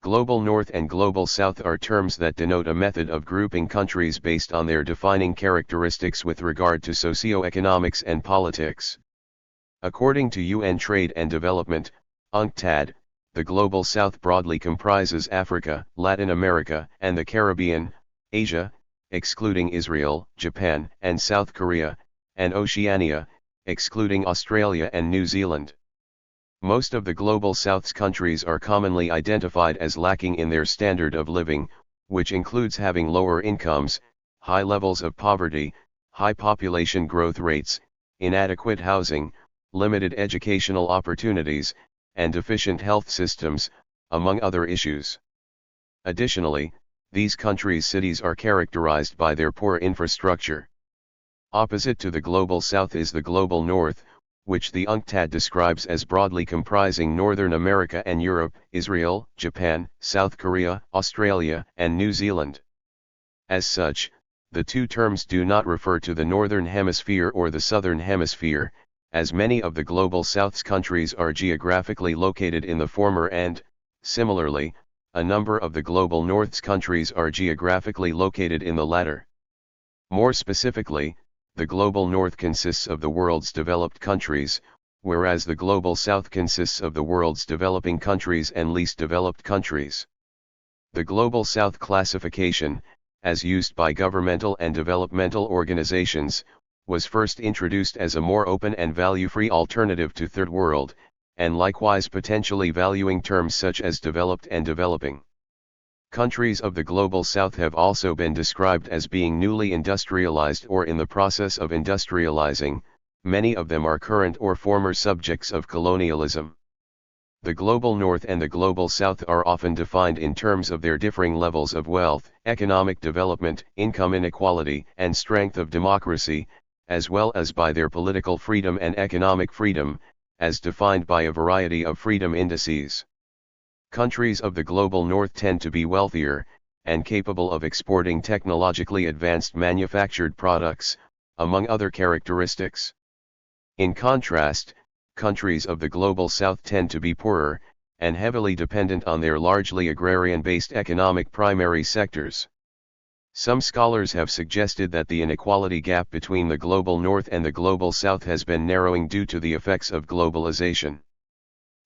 Global North and Global South are terms that denote a method of grouping countries based on their defining characteristics with regard to socio-economics and politics. According to UN Trade and Development, UNCTAD, the Global South broadly comprises Africa, Latin America, and the Caribbean, Asia, excluding Israel, Japan, and South Korea, and Oceania, excluding Australia and New Zealand. Most of the Global South's countries are commonly identified as lacking in their standard of living, which includes having lower incomes, high levels of poverty, high population growth rates, inadequate housing, limited educational opportunities, and deficient health systems, among other issues. Additionally, these countries' cities are characterized by their poor infrastructure. Opposite to the Global South is the Global North, which the UNCTAD describes as broadly comprising Northern America and Europe, Israel, Japan, South Korea, Australia, and New Zealand. As such, the two terms do not refer to the Northern Hemisphere or the Southern Hemisphere, as many of the Global South's countries are geographically located in the former and, similarly, a number of the Global North's countries are geographically located in the latter. More specifically, the Global North consists of the world's developed countries, whereas the Global South consists of the world's developing countries and least developed countries. The Global South classification, as used by governmental and developmental organizations, was first introduced as a more open and value-free alternative to Third World, and likewise potentially valuing terms such as developed and developing. Countries of the Global South have also been described as being newly industrialized or in the process of industrializing. Many of them are current or former subjects of colonialism. The Global North and the Global South are often defined in terms of their differing levels of wealth, economic development, income inequality, and strength of democracy, as well as by their political freedom and economic freedom, as defined by a variety of freedom indices. Countries of the Global North tend to be wealthier, and capable of exporting technologically advanced manufactured products, among other characteristics. In contrast, countries of the Global South tend to be poorer, and heavily dependent on their largely agrarian-based economic primary sectors. Some scholars have suggested that the inequality gap between the Global North and the Global South has been narrowing due to the effects of globalization.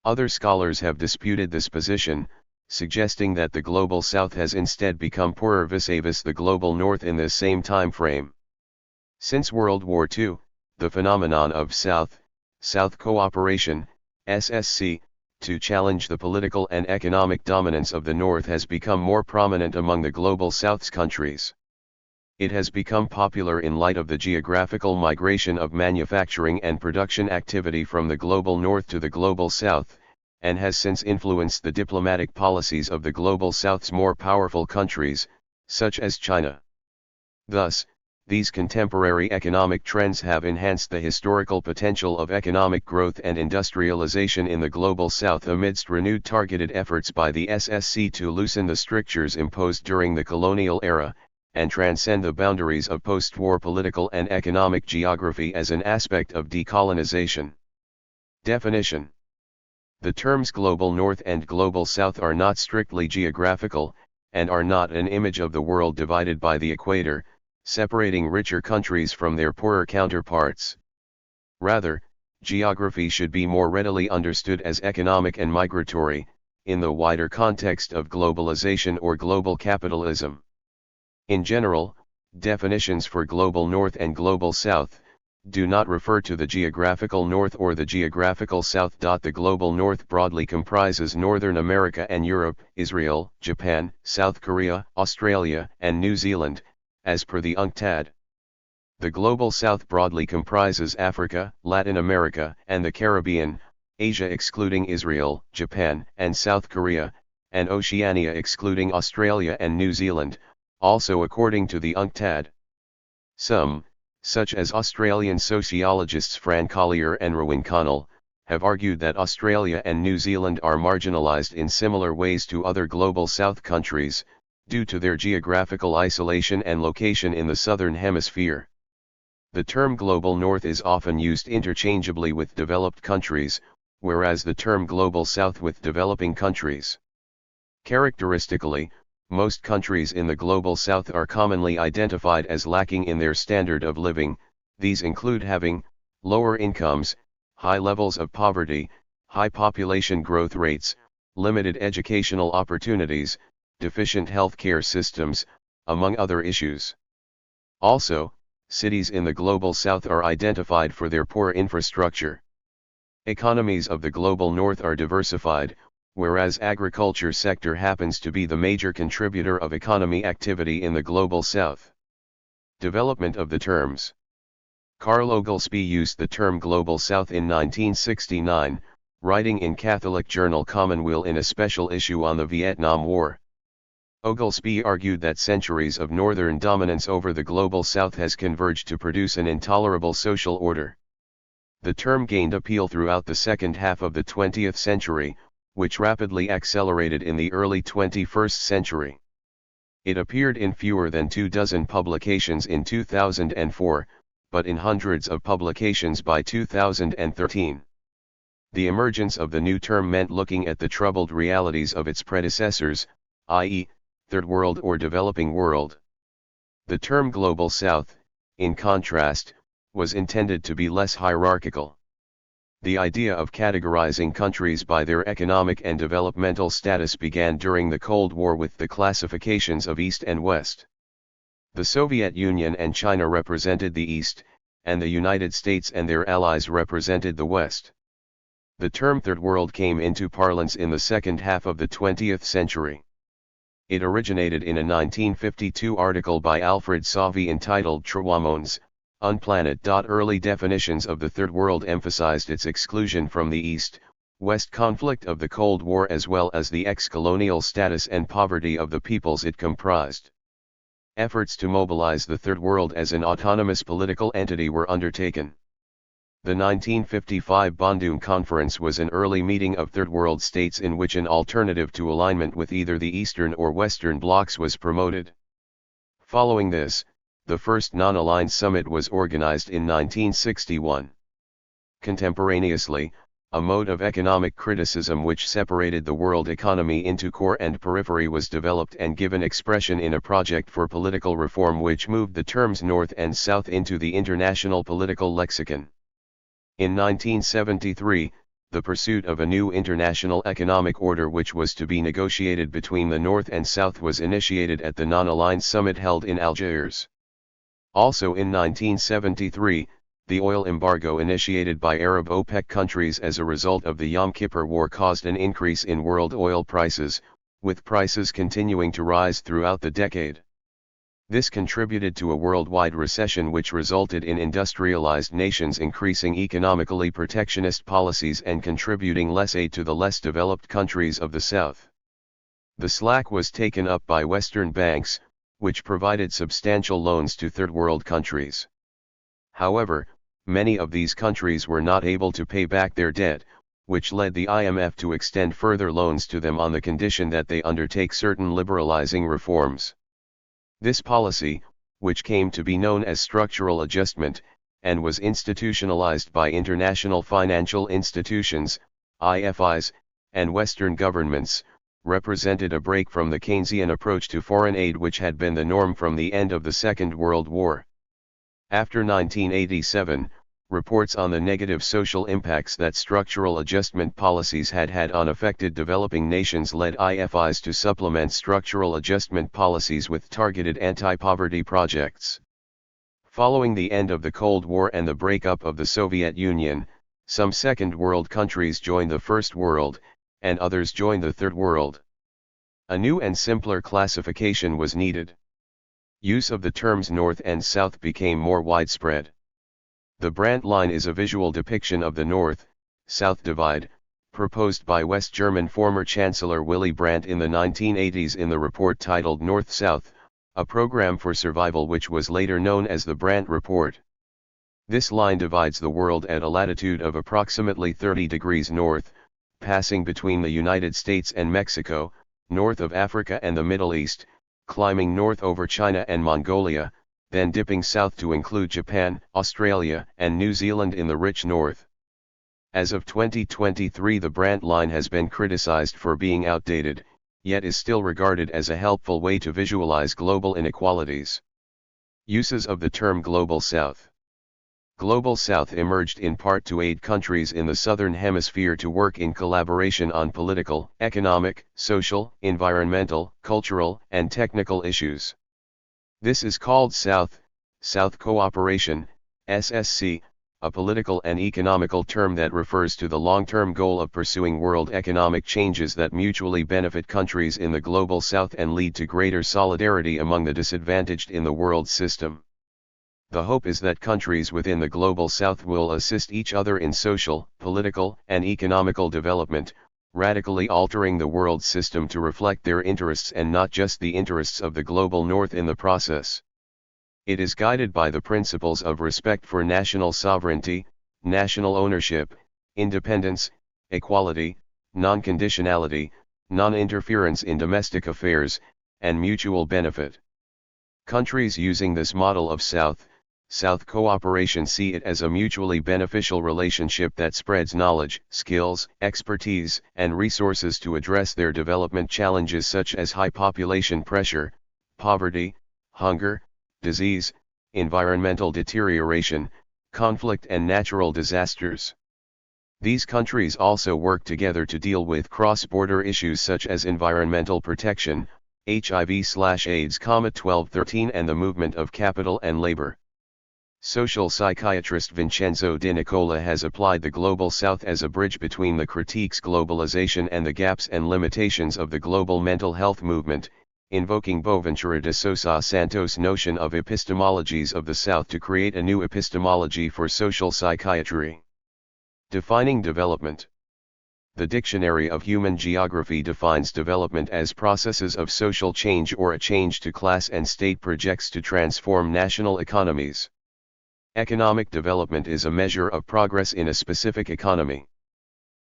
Other scholars have disputed this position, suggesting that the Global South has instead become poorer vis-à-vis the Global North in this same time frame. Since World War II, the phenomenon of South-South cooperation, SSC, to challenge the political and economic dominance of the North has become more prominent among the Global South's countries. It has become popular in light of the geographical migration of manufacturing and production activity from the Global North to the Global South, and has since influenced the diplomatic policies of the Global South's more powerful countries, such as China. Thus, these contemporary economic trends have enhanced the historical potential of economic growth and industrialization in the Global South amidst renewed targeted efforts by the SSC to loosen the strictures imposed during the colonial era, and transcend the boundaries of post-war political and economic geography as an aspect of decolonization. Definition: the terms Global North and Global South are not strictly geographical, and are not an image of the world divided by the equator, separating richer countries from their poorer counterparts. Rather, geography should be more readily understood as economic and migratory, in the wider context of globalization or global capitalism. In general, definitions for Global North and Global South do not refer to the geographical North or the geographical South. The Global North broadly comprises Northern America and Europe, Israel, Japan, South Korea, Australia, and New Zealand, as per the UNCTAD. The Global South broadly comprises Africa, Latin America, and the Caribbean, Asia excluding Israel, Japan, and South Korea, and Oceania excluding Australia and New Zealand, also according to the UNCTAD. Some, such as Australian sociologists Fran Collier and Rowan Connell, have argued that Australia and New Zealand are marginalised in similar ways to other Global South countries, due to their geographical isolation and location in the Southern Hemisphere. The term Global North is often used interchangeably with developed countries, whereas the term Global South with developing countries. Characteristically, most countries in the Global South are commonly identified as lacking in their standard of living. These include having lower incomes, high levels of poverty, high population growth rates, limited educational opportunities, deficient healthcare systems, among other issues. Also, cities in the Global South are identified for their poor infrastructure. Economies of the Global North are diversified, whereas agriculture sector happens to be the major contributor of economy activity in the Global South. Development of the terms. Carl Oglesby used the term Global South in 1969, writing in Catholic journal Commonweal in a special issue on the Vietnam War. Oglesby argued that centuries of northern dominance over the Global South has converged to produce an intolerable social order. The term gained appeal throughout the second half of the 20th century, which rapidly accelerated in the early 21st century. It appeared in fewer than 24 publications in 2004, but in hundreds of publications by 2013. The emergence of the new term meant looking at the troubled realities of its predecessors, i.e., Third World or Developing World. The term Global South, in contrast, was intended to be less hierarchical. The idea of categorizing countries by their economic and developmental status began during the Cold War with the classifications of East and West. The Soviet Union and China represented the East, and the United States and their allies represented the West. The term Third World came into parlance in the second half of the 20th century. It originated in a 1952 article by Alfred Sauvy entitled Trewamons, Unplanned. Early definitions of the Third World emphasized its exclusion from the East-West conflict of the Cold War as well as the ex-colonial status and poverty of the peoples it comprised. Efforts to mobilize the Third World as an autonomous political entity were undertaken. The 1955 Bandung Conference was an early meeting of Third World states in which an alternative to alignment with either the Eastern or Western blocs was promoted. Following this, the first non-aligned summit was organized in 1961. Contemporaneously, a mode of economic criticism which separated the world economy into core and periphery was developed and given expression in a project for political reform which moved the terms North and South into the international political lexicon. In 1973, the pursuit of a new international economic order which was to be negotiated between the North and South was initiated at the non-aligned summit held in Algiers. Also in 1973, the oil embargo initiated by Arab OPEC countries as a result of the Yom Kippur War caused an increase in world oil prices, with prices continuing to rise throughout the decade. This contributed to a worldwide recession which resulted in industrialized nations increasing economically protectionist policies and contributing less aid to the less developed countries of the South. The slack was taken up by Western banks, which provided substantial loans to Third World countries. However, many of these countries were not able to pay back their debt, which led the IMF to extend further loans to them on the condition that they undertake certain liberalizing reforms. This policy, which came to be known as structural adjustment, and was institutionalized by international financial institutions, IFIs, and Western governments, represented a break from the Keynesian approach to foreign aid which had been the norm from the end of the Second World War. After 1987, reports on the negative social impacts that structural adjustment policies had had on affected developing nations led IFIs to supplement structural adjustment policies with targeted anti-poverty projects. Following the end of the Cold War and the breakup of the Soviet Union, some Second World countries joined the First World, and others joined the Third World. A new and simpler classification was needed. Use of the terms North and South became more widespread. The Brandt line is a visual depiction of the North-South divide, proposed by West German former Chancellor Willy Brandt in the 1980s in the report titled North-South, a program for survival which was later known as the Brandt Report. This line divides the world at a latitude of approximately 30 degrees north, passing between the United States and Mexico, north of Africa and the Middle East, climbing north over China and Mongolia, then dipping south to include Japan, Australia, and New Zealand in the rich north. As of 2023, the Brandt line has been criticized for being outdated, yet is still regarded as a helpful way to visualize global inequalities. Uses of the term Global South. Global South emerged in part to aid countries in the Southern Hemisphere to work in collaboration on political, economic, social, environmental, cultural, and technical issues. This is called South Cooperation, SSC, a political and economical term that refers to the long-term goal of pursuing world economic changes that mutually benefit countries in the Global South and lead to greater solidarity among the disadvantaged in the world system. The hope is that countries within the Global South will assist each other in social, political, and economical development, radically altering the world system to reflect their interests and not just the interests of the Global North in the process. It is guided by the principles of respect for national sovereignty, national ownership, independence, equality, non-conditionality, non-interference in domestic affairs, and mutual benefit. Countries using this model of South cooperation see it as a mutually beneficial relationship that spreads knowledge, skills, expertise, and resources to address their development challenges such as high population pressure, poverty, hunger, disease, environmental deterioration, conflict and natural disasters. These countries also work together to deal with cross-border issues such as environmental protection, HIV/AIDS, 1213 and the movement of capital and labor. Social psychiatrist Vincenzo Di Nicola has applied the Global South as a bridge between the critiques globalization and the gaps and limitations of the global mental health movement, invoking Boaventura de Sousa Santos' notion of epistemologies of the South to create a new epistemology for social psychiatry. Defining development. The Dictionary of Human Geography defines development as processes of social change or a change to class and state projects to transform national economies. Economic development is a measure of progress in a specific economy.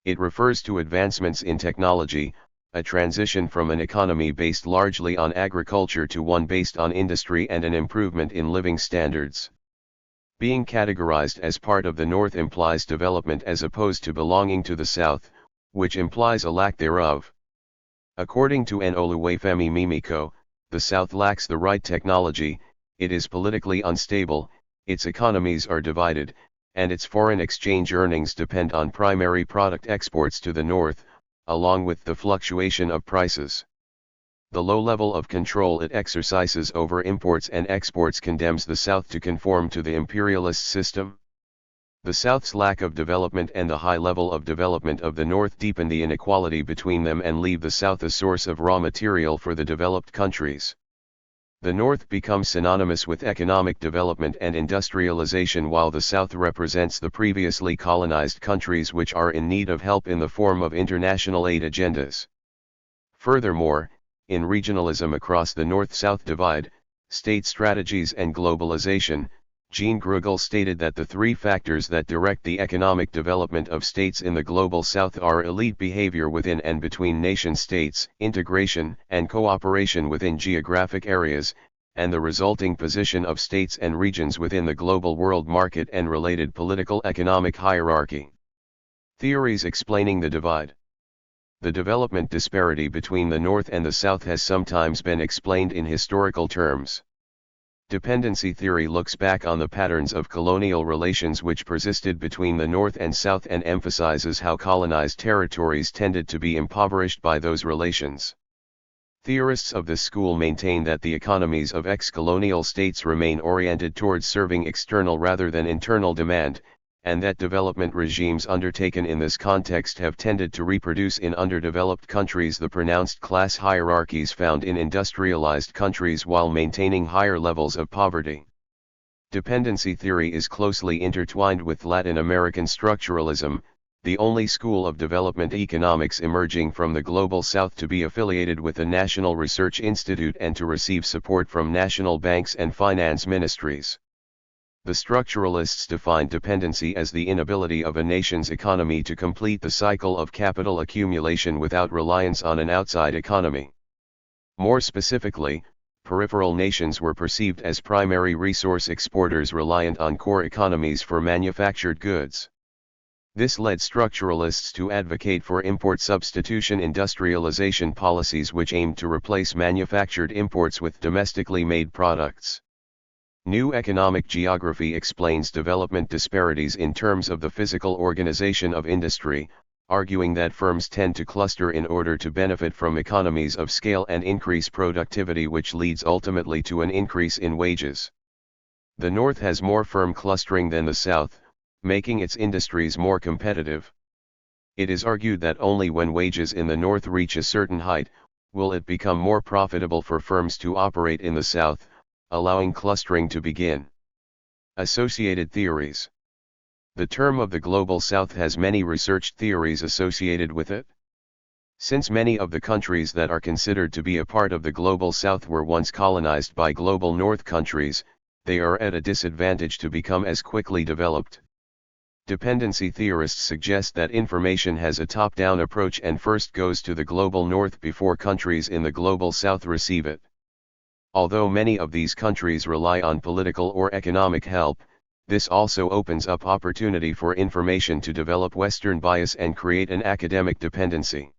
It refers to advancements in technology, a transition from an economy based largely on agriculture to one based on industry, and an improvement in living standards. Being categorized as part of the North implies development as opposed to belonging to the South, which implies a lack thereof. According to Oluwafemi Mimiko, the South lacks the right technology, it is politically unstable, its economies are divided, and its foreign exchange earnings depend on primary product exports to the North, along with the fluctuation of prices. The low level of control it exercises over imports and exports condemns the South to conform to the imperialist system. The South's lack of development and the high level of development of the North deepen the inequality between them and leave the South a source of raw material for the developed countries. The North becomes synonymous with economic development and industrialization, while the South represents the previously colonized countries which are in need of help in the form of international aid agendas. Furthermore, in regionalism across the North-South divide, state strategies and globalization, Jean Grugel stated that the three factors that direct the economic development of states in the Global South are elite behavior within and between nation-states, integration and cooperation within geographic areas, and the resulting position of states and regions within the global world market and related political economic hierarchy. Theories explaining the divide. The development disparity between the North and the South has sometimes been explained in historical terms. Dependency theory looks back on the patterns of colonial relations which persisted between the North and South and emphasizes how colonized territories tended to be impoverished by those relations. Theorists of this school maintain that the economies of ex-colonial states remain oriented towards serving external rather than internal demand, and that development regimes undertaken in this context have tended to reproduce in underdeveloped countries the pronounced class hierarchies found in industrialized countries while maintaining higher levels of poverty. Dependency theory is closely intertwined with Latin American structuralism, the only school of development economics emerging from the Global South to be affiliated with a national research institute and to receive support from national banks and finance ministries. The structuralists define dependency as the inability of a nation's economy to complete the cycle of capital accumulation without reliance on an outside economy. More specifically, peripheral nations were perceived as primary resource exporters reliant on core economies for manufactured goods. This led structuralists to advocate for import substitution industrialization policies which aimed to replace manufactured imports with domestically made products. New economic geography explains development disparities in terms of the physical organization of industry, arguing that firms tend to cluster in order to benefit from economies of scale and increase productivity, which leads ultimately to an increase in wages. The North has more firm clustering than the South, making its industries more competitive. It is argued that only when wages in the North reach a certain height, will it become more profitable for firms to operate in the South, allowing clustering to begin. Associated theories. The term of the Global South has many researched theories associated with it. Since many of the countries that are considered to be a part of the Global South were once colonized by Global North countries, they are at a disadvantage to become as quickly developed. Dependency theorists suggest that information has a top-down approach and first goes to the Global North before countries in the Global South receive it. Although many of these countries rely on political or economic help, this also opens up opportunity for information to develop Western bias and create an academic dependency.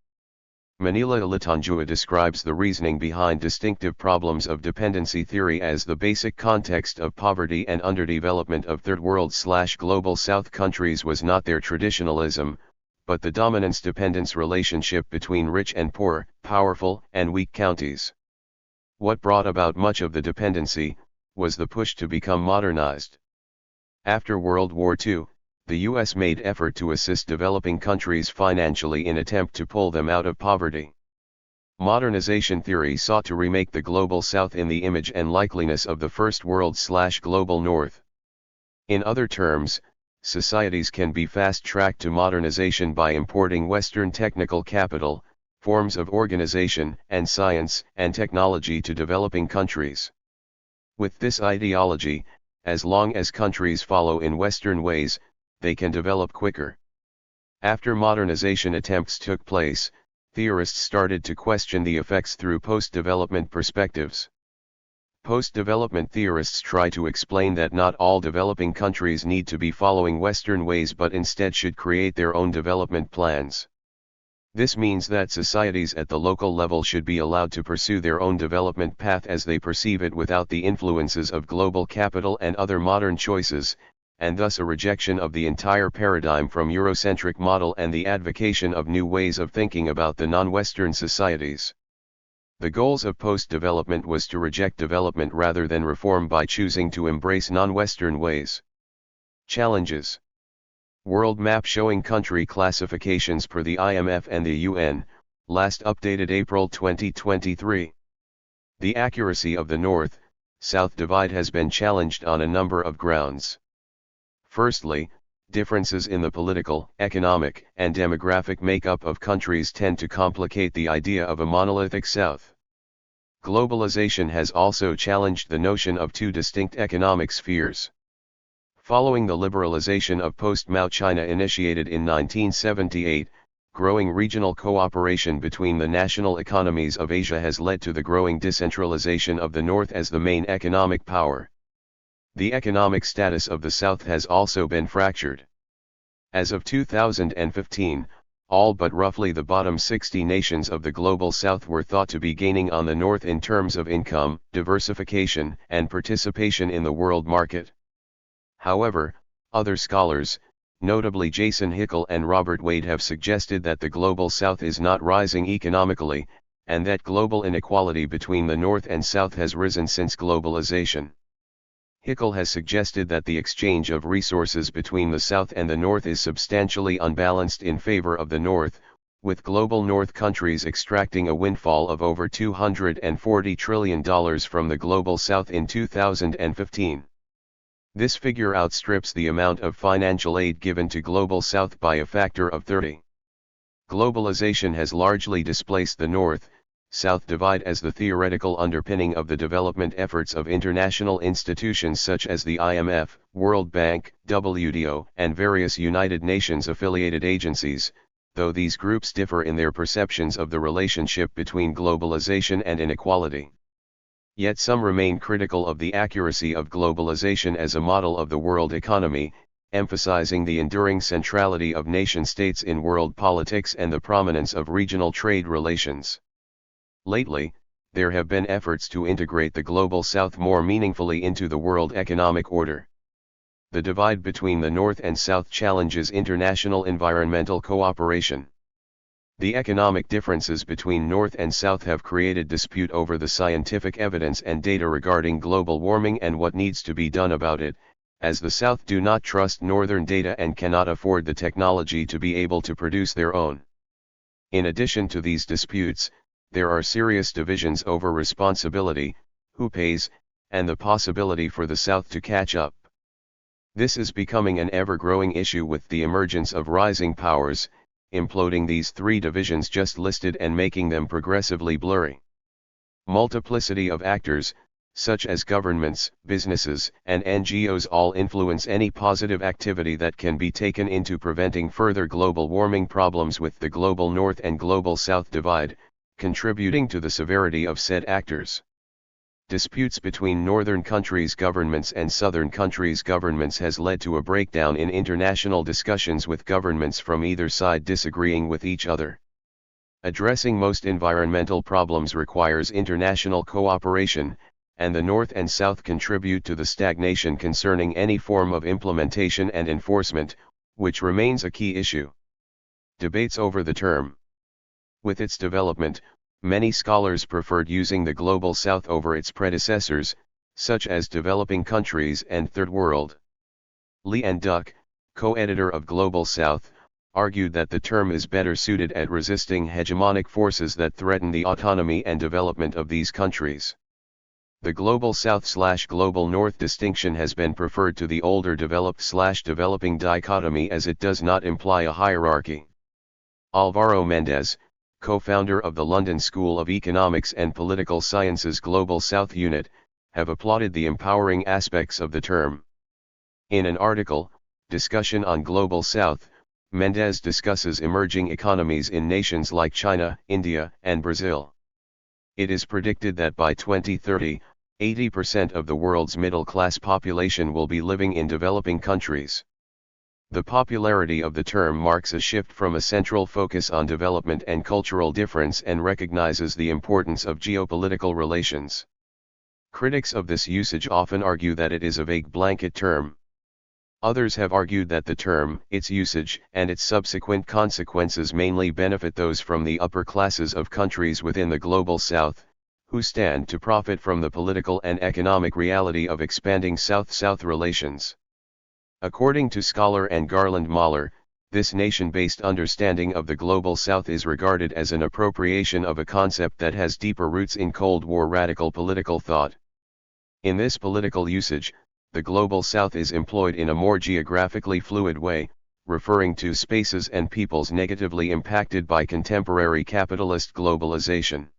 Manila Latanjua describes the reasoning behind distinctive problems of dependency theory as the basic context of poverty and underdevelopment of Third World/Global South countries was not their traditionalism, but the dominance-dependence relationship between rich and poor, powerful and weak counties. What brought about much of the dependency was the push to become modernized. After World War II, the U.S. made effort to assist developing countries financially in attempt to pull them out of poverty. Modernization theory sought to remake the Global South in the image and likeliness of the First World/Global North. In other terms, societies can be fast-tracked to modernization by importing Western technical capital, forms of organization and science and technology to developing countries. With this ideology, as long as countries follow in Western ways, they can develop quicker. After modernization attempts took place, theorists started to question the effects through post-development perspectives. Post-development theorists try to explain that not all developing countries need to be following Western ways but instead should create their own development plans. This means that societies at the local level should be allowed to pursue their own development path as they perceive it without the influences of global capital and other modern choices, and thus a rejection of the entire paradigm from Eurocentric model and the advocation of new ways of thinking about the non-Western societies. The goals of post-development was to reject development rather than reform by choosing to embrace non-Western ways. Challenges. World map showing country classifications per the IMF and the UN, last updated April 2023. The accuracy of the North-South divide has been challenged on a number of grounds. Firstly, differences in the political, economic, and demographic makeup of countries tend to complicate the idea of a monolithic South. Globalization has also challenged the notion of two distinct economic spheres. Following the liberalization of post-Mao China initiated in 1978, growing regional cooperation between the national economies of Asia has led to the growing decentralization of the North as the main economic power. The economic status of the South has also been fractured. As of 2015, all but roughly the bottom 60 nations of the Global South were thought to be gaining on the North in terms of income, diversification, and participation in the world market. However, other scholars, notably Jason Hickel and Robert Wade, have suggested that the Global South is not rising economically, and that global inequality between the North and South has risen since globalization. Hickel has suggested that the exchange of resources between the South and the North is substantially unbalanced in favor of the North, with global North countries extracting a windfall of over $240 trillion from the Global South in 2015. This figure outstrips the amount of financial aid given to Global South by a factor of 30. Globalization has largely displaced the North-South divide as the theoretical underpinning of the development efforts of international institutions such as the IMF, World Bank, WTO, and various United Nations affiliated agencies, though these groups differ in their perceptions of the relationship between globalization and inequality. Yet some remain critical of the accuracy of globalization as a model of the world economy, emphasizing the enduring centrality of nation-states in world politics and the prominence of regional trade relations. Lately, there have been efforts to integrate the Global South more meaningfully into the world economic order. The divide between the North and South challenges international environmental cooperation. The economic differences between North and South have created dispute over the scientific evidence and data regarding global warming and what needs to be done about it, as the South do not trust Northern data and cannot afford the technology to be able to produce their own. In addition to these disputes, there are serious divisions over responsibility, who pays, and the possibility for the South to catch up. This is becoming an ever-growing issue with the emergence of rising powers, imploding these three divisions just listed and making them progressively blurry. Multiplicity of actors, such as governments, businesses, and NGOs all influence any positive activity that can be taken into preventing further global warming problems with the global North and global South divide, contributing to the severity of said actors. Disputes between northern countries' governments and southern countries' governments has led to a breakdown in international discussions with governments from either side disagreeing with each other. Addressing most environmental problems requires international cooperation, and the North and South contribute to the stagnation concerning any form of implementation and enforcement, which remains a key issue. Debates over the term. With its development, many scholars preferred using the Global South over its predecessors, such as developing countries and Third World. Lee and Duck, co-editor of Global South, argued that the term is better suited at resisting hegemonic forces that threaten the autonomy and development of these countries. The Global South/Global North distinction has been preferred to the older developed/developing dichotomy as it does not imply a hierarchy. Álvaro Méndez, co-founder of the London School of Economics and Political Sciences Global South Unit, have applauded the empowering aspects of the term. In an article, Discussion on Global South, Méndez discusses emerging economies in nations like China, India, and Brazil. It is predicted that by 2030, 80% of the world's middle-class population will be living in developing countries. The popularity of the term marks a shift from a central focus on development and cultural difference and recognizes the importance of geopolitical relations. Critics of this usage often argue that it is a vague blanket term. Others have argued that the term, its usage, and its subsequent consequences mainly benefit those from the upper classes of countries within the Global South, who stand to profit from the political and economic reality of expanding South-South relations. According to scholar and Garland Mahler, this nation-based understanding of the Global South is regarded as an appropriation of a concept that has deeper roots in Cold War radical political thought. In this political usage, the Global South is employed in a more geographically fluid way, referring to spaces and peoples negatively impacted by contemporary capitalist globalization.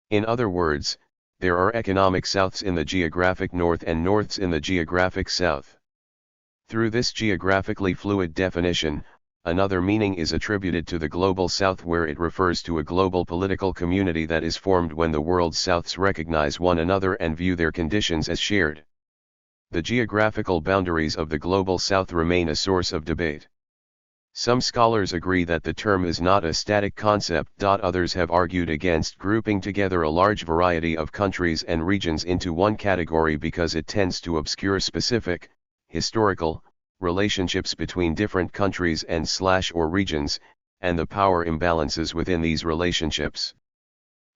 In other words, there are economic Souths in the geographic North and Norths in the geographic South. Through this geographically fluid definition, another meaning is attributed to the Global South where it refers to a global political community that is formed when the world's Souths recognize one another and view their conditions as shared. The geographical boundaries of the Global South remain a source of debate. Some scholars agree that the term is not a static concept. Others have argued against grouping together a large variety of countries and regions into one category because it tends to obscure specific, historical, relationships between different countries and/or regions, and the power imbalances within these relationships.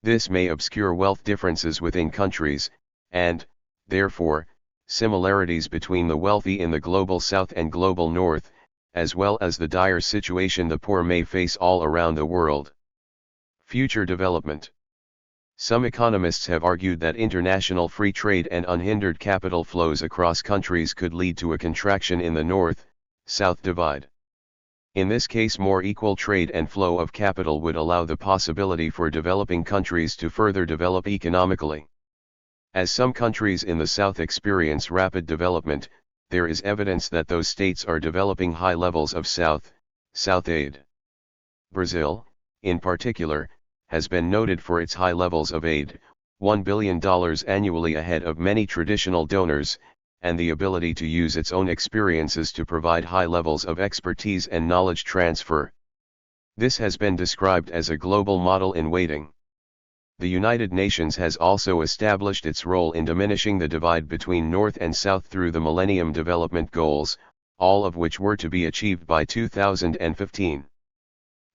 This may obscure wealth differences within countries, and, therefore, similarities between the wealthy in the Global South and Global North, as well as the dire situation the poor may face all around the world. Future development. Some economists have argued that international free trade and unhindered capital flows across countries could lead to a contraction in the North-South divide. In this case, more equal trade and flow of capital would allow the possibility for developing countries to further develop economically. As some countries in the South experience rapid development, there is evidence that those states are developing high levels of South aid. Brazil, in particular, has been noted for its high levels of aid, $1 billion annually ahead of many traditional donors, and the ability to use its own experiences to provide high levels of expertise and knowledge transfer. This has been described as a global model in waiting. The United Nations has also established its role in diminishing the divide between North and South through the Millennium Development Goals, all of which were to be achieved by 2015.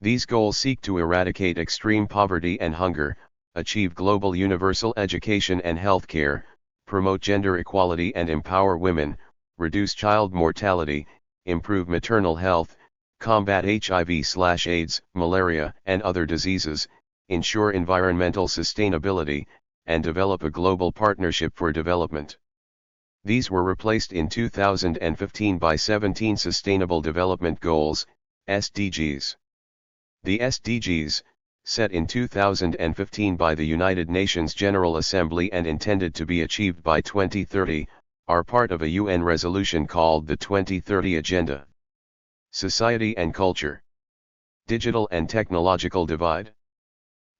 These goals seek to eradicate extreme poverty and hunger, achieve global universal education and healthcare, promote gender equality and empower women, reduce child mortality, improve maternal health, combat HIV/AIDS, malaria and other diseases, ensure environmental sustainability, and develop a global partnership for development. These were replaced in 2015 by 17 Sustainable Development Goals, SDGs. The SDGs, set in 2015 by the United Nations General Assembly and intended to be achieved by 2030, are part of a UN resolution called the 2030 Agenda. Society and culture. Digital and technological divide.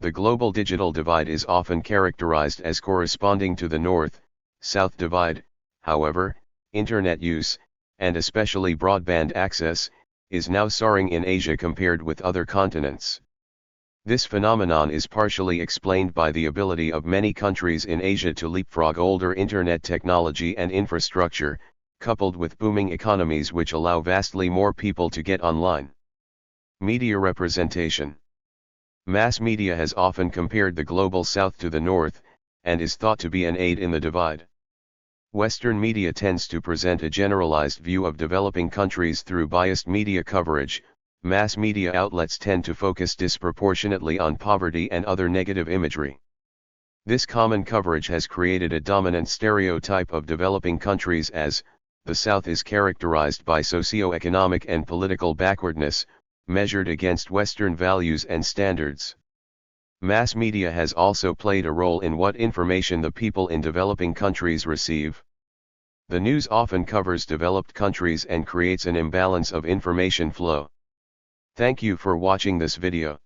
The global digital divide is often characterized as corresponding to the North-South divide. However, Internet use, and especially broadband access, is now soaring in Asia compared with other continents. This phenomenon is partially explained by the ability of many countries in Asia to leapfrog older Internet technology and infrastructure, coupled with booming economies which allow vastly more people to get online. Media representation. Mass media has often compared the global South to the North, and is thought to be an aid in the divide. Western media tends to present a generalized view of developing countries through biased media coverage. Mass media outlets tend to focus disproportionately on poverty and other negative imagery. This common coverage has created a dominant stereotype of developing countries as, the South is characterized by socio-economic and political backwardness, measured against Western values and standards. Mass media has also played a role in what information the people in developing countries receive. The news often covers developed countries and creates an imbalance of information flow. Thank you for watching this video.